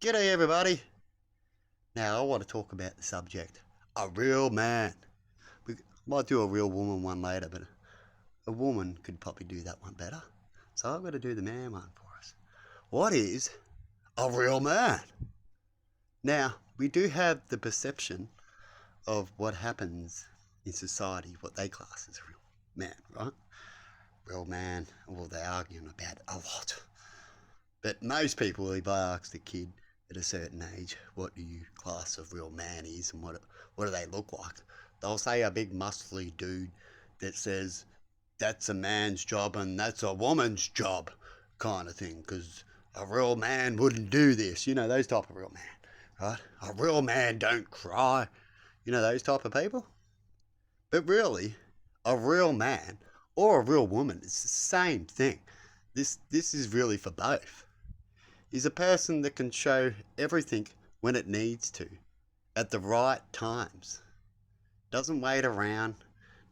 G'day everybody. Now I want to talk about the subject, a real man. We might do a real woman one later, but a woman could probably do that one better. So I've got to do the man one for us. What is a real man? Now, we do have the perception of what happens in society, what they class as a real man, right? Real man, well, they're arguing about it a lot. But most people, if I ask the kid at a certain age, what do you class a real man is and what do they look like? They'll say a big muscly dude that says that's a man's job and that's a woman's job kind of thing, because a real man wouldn't do this. You know, those type of real man, right? A real man don't cry. You know, those type of people. But really, a real man or a real woman, it's the same thing. This is really for both. Is a person that can show everything when it needs to, at the right times. Doesn't wait around,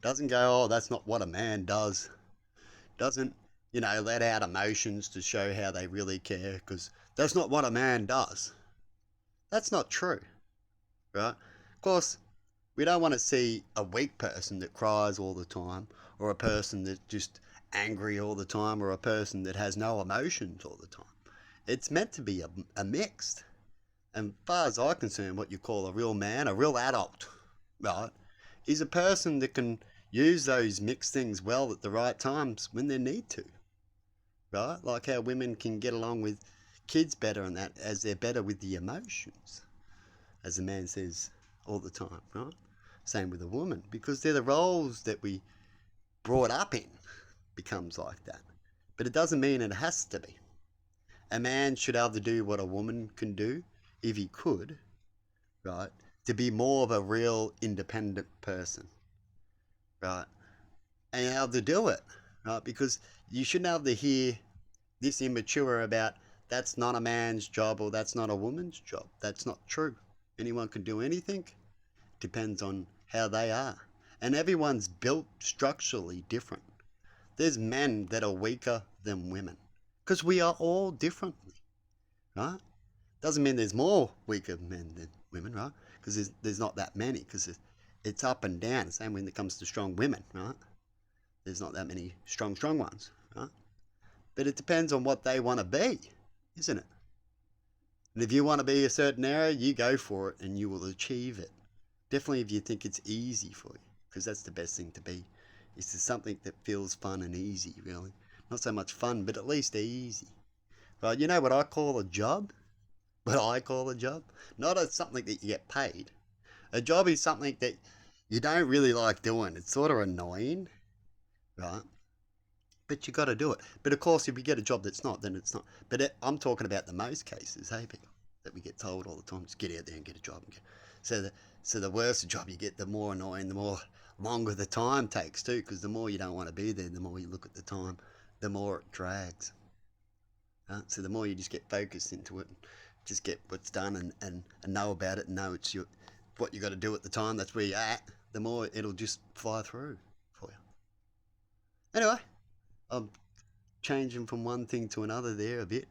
doesn't go, oh, that's not what a man does. Doesn't, let out emotions to show how they really care, because that's not what a man does. That's not true, right? Of course, we don't want to see a weak person that cries all the time, or a person that's just angry all the time, or a person that has no emotions all the time. It's meant to be a mixed. And as far as I'm concerned, what you call a real man, a real adult, right, is a person that can use those mixed things well at the right times when they need to, right? Like how women can get along with kids better and that as they're better with the emotions, as the man says all the time, right? Same with a woman, because they're the roles that we brought up in, becomes like that. But it doesn't mean it has to be. A man should have to do what a woman can do, if he could, right? To be more of a real independent person, right? And have to do it, right? Because you shouldn't have to hear this immature about that's not a man's job or that's not a woman's job. That's not true. Anyone can do anything. Depends on how they are. And everyone's built structurally different. There's men that are weaker than women, because we are all differently, right? Doesn't mean there's more weaker men than women, right? Because there's not that many, because it's up and down. The same when it comes to strong women, right? There's not that many strong ones, right? But it depends on what they want to be, isn't it? And if you want to be a certain area, you go for it and you will achieve it. Definitely if you think it's easy for you, because that's the best thing to be. Is to something that feels fun and easy, really. Not so much fun, but at least easy. Right, you know what I call a job? What I call a job? Not as something that you get paid. A job is something that you don't really like doing. It's sort of annoying, right? But you got to do it. But of course, if you get a job that's not, then it's not. But I'm talking about the most cases, hey, people, that we get told all the time, just get out there and get a job. So the worse the job you get, the more annoying, the more longer the time takes too, because the more you don't want to be there, the more you look at the time, the more it drags. Right? So the more you just get focused into it, and just get what's done and know about it and know it's what you got to do at the time, that's where you're at, the more it'll just fly through for you. Anyway, I'm changing from one thing to another there a bit,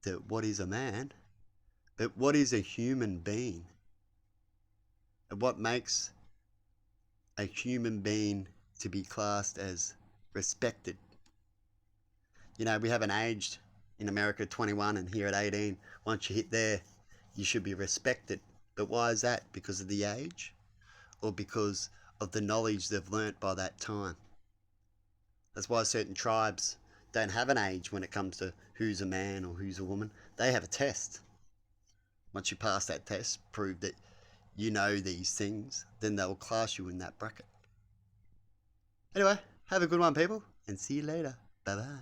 to what is a man, but what is a human being? And what makes a human being to be classed as respected? You know, we have an age in America, 21, and here at 18. Once you hit there, you should be respected. But why is that? Because of the age? Or because of the knowledge they've learnt by that time? That's why certain tribes don't have an age when it comes to who's a man or who's a woman. They have a test. Once you pass that test, prove that you know these things, then they'll class you in that bracket. Anyway, have a good one, people, and see you later. Bye bye.